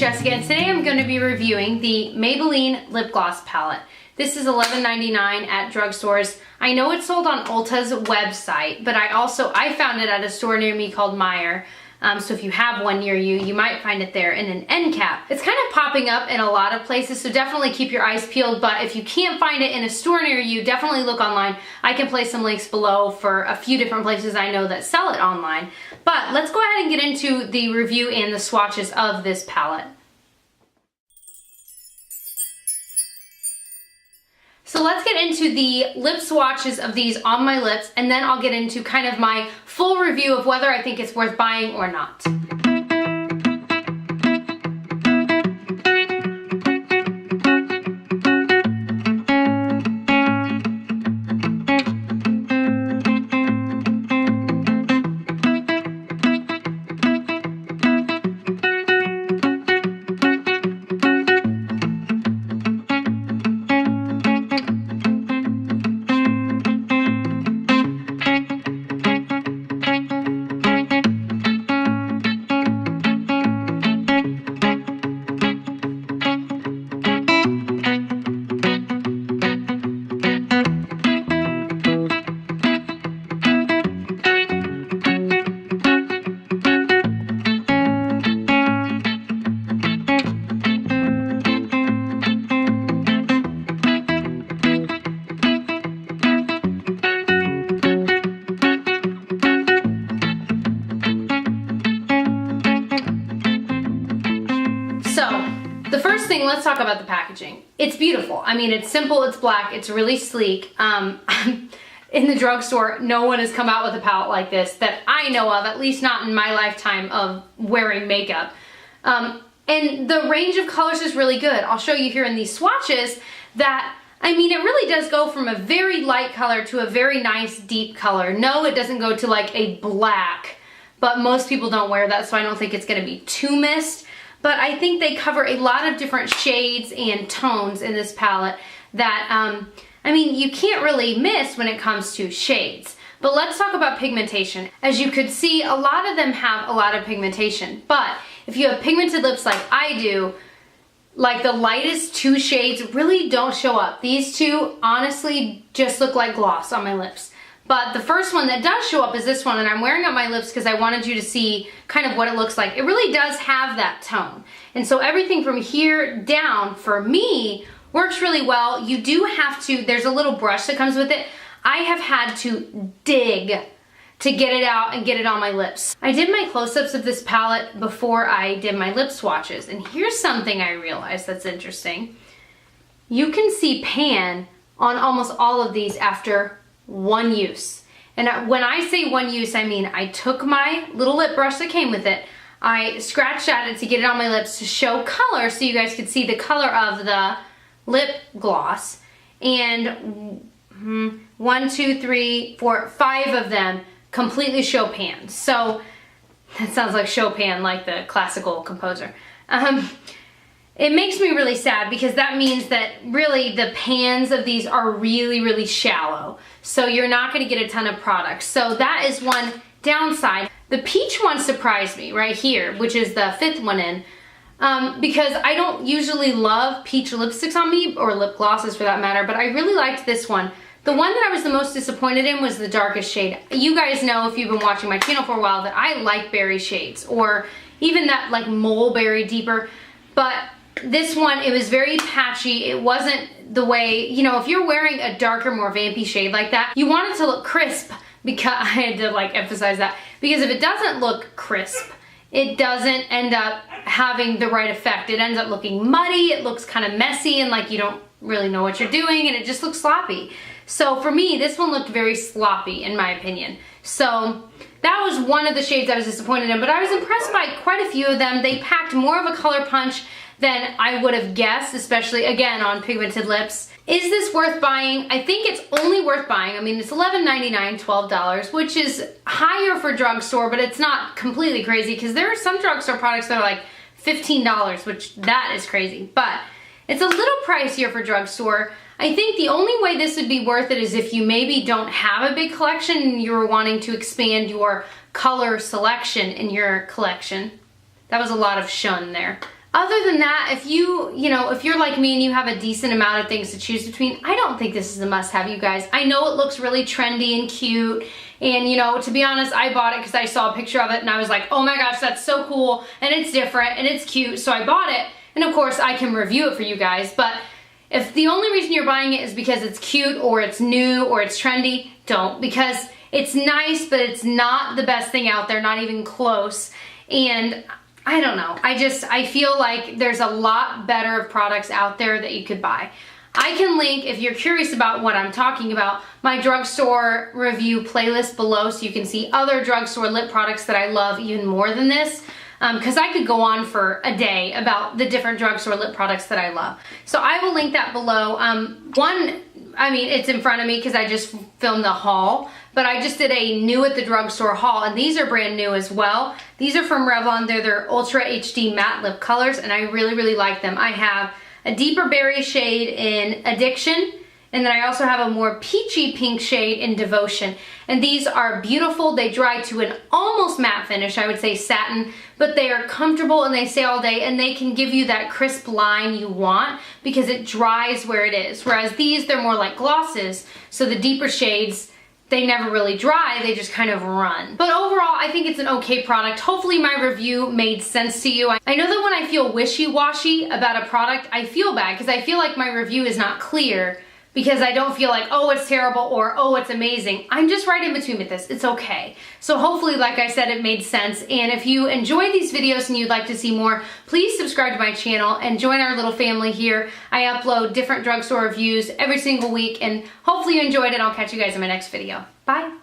Jessica, and today I'm going to be reviewing the Maybelline lip gloss palette. This is $11.99 at drugstores. I know it's sold on Ulta's website, but I found it at a store near me called Meijer. So if you have one near you, you might find it there in an end cap. It's kind of popping up in a lot of places, so definitely keep your eyes peeled, but if you can't find it in a store near you, definitely look online. I can place some links below for a few different places I know that sell it online. But let's go ahead and get into the review and the swatches of this palette. So let's get into the lip swatches of these on my lips, and then I'll get into kind of my full review of whether I think it's worth buying or not. The first thing, let's talk about the packaging. It's beautiful. I mean, it's simple, it's black, it's really sleek. In the drugstore, no one has come out with a palette like this that I know of, at least not in my lifetime of wearing makeup. And the range of colors is really good. I'll show you here in these swatches that, I mean, it really does go from a very light color to a very nice deep color. No, it doesn't go to like a black, but most people don't wear that, so I don't think it's gonna be too mist. But I think they cover a lot of different shades and tones in this palette that, I mean, you can't really miss when it comes to shades. But let's talk about pigmentation. As you could see, a lot of them have a lot of pigmentation. But if you have pigmented lips like I do, like the lightest two shades really don't show up. These two honestly just look like gloss on my lips. But the first one that does show up is this one, and I'm wearing it on my lips because I wanted you to see kind of what it looks like. It really does have that tone. And so everything from here down, for me, works really well. You do have to, there's a little brush that comes with it. I have had to dig to get it out and get it on my lips. I did my close-ups of this palette before I did my lip swatches, and here's something I realized that's interesting. You can see pan on almost all of these after one use. And when I say one use, I mean I took my little lip brush that came with it, I scratched at it to get it on my lips to show color so you guys could see the color of the lip gloss, and 1, 2, 3, 4, 5 of them completely show pan. So that sounds like Chopin, like the classical composer. It makes me really sad because that means that really the pans of these are really, really shallow. So you're not gonna get a ton of product. So that is one downside. The peach one surprised me right here, which is the 5th one in, because I don't usually love peach lipsticks on me, or lip glosses for that matter, but I really liked this one. The one that I was the most disappointed in was the darkest shade. You guys know, if you've been watching my channel for a while, that I like berry shades, or even that like mulberry deeper, but this one, it was very patchy. It wasn't the way, you know, if you're wearing a darker, more vampy shade like that, you want it to look crisp, because I had to like emphasize that, because if it doesn't look crisp, it doesn't end up having the right effect. It ends up looking muddy, it looks kind of messy, and like you don't really know what you're doing, and it just looks sloppy. So for me, this one looked very sloppy in my opinion. So that was one of the shades I was disappointed in, but I was impressed by quite a few of them. They packed more of a color punch than I would have guessed, especially again on pigmented lips. Is this worth buying? I think it's only worth buying. I mean, it's $11.99, $12, which is higher for drugstore, but it's not completely crazy because there are some drugstore products that are like $15, which that is crazy, but it's a little pricier for drugstore. I think the only way this would be worth it is if you maybe don't have a big collection and you're wanting to expand your color selection in your collection. That was a lot of shun there. Other than that, if if you're like me and you have a decent amount of things to choose between, I don't think this is a must-have, you guys. I know it looks really trendy and cute, and to be honest, I bought it because I saw a picture of it and I was like, oh my gosh, that's so cool, and it's different, and it's cute, so I bought it. And of course, I can review it for you guys, but if the only reason you're buying it is because it's cute or it's new or it's trendy, don't, because it's nice, but it's not the best thing out there, not even close. And I don't know, I feel like there's a lot better products out there that you could buy. I can link, if you're curious about what I'm talking about, my drugstore review playlist below so you can see other drugstore lip products that I love even more than this. Because I could go on for a day about the different drugstore lip products that I love. So I will link that below. It's in front of me because I just filmed the haul, but I just did a new at the drugstore haul, and these are brand new as well. These are from Revlon. They're their Ultra HD Matte Lip Colors, and I really, really like them. I have a deeper berry shade in Addiction, and then I also have a more peachy pink shade in Devotion. And these are beautiful. They dry to an almost matte finish, I would say satin, but they are comfortable and they stay all day, and they can give you that crisp line you want because it dries where it is. Whereas these, they're more like glosses, so the deeper shades, they never really dry, they just kind of run. But overall, I think it's an okay product. Hopefully my review made sense to you. I know that when I feel wishy-washy about a product, I feel bad because I feel like my review is not clear, because I don't feel like, oh, it's terrible or oh, it's amazing. I'm just right in between with this. It's okay. So hopefully, like I said, it made sense. And if you enjoy these videos and you'd like to see more, please subscribe to my channel and join our little family here. I upload different drugstore reviews every single week, and hopefully you enjoyed it. I'll catch you guys in my next video. Bye.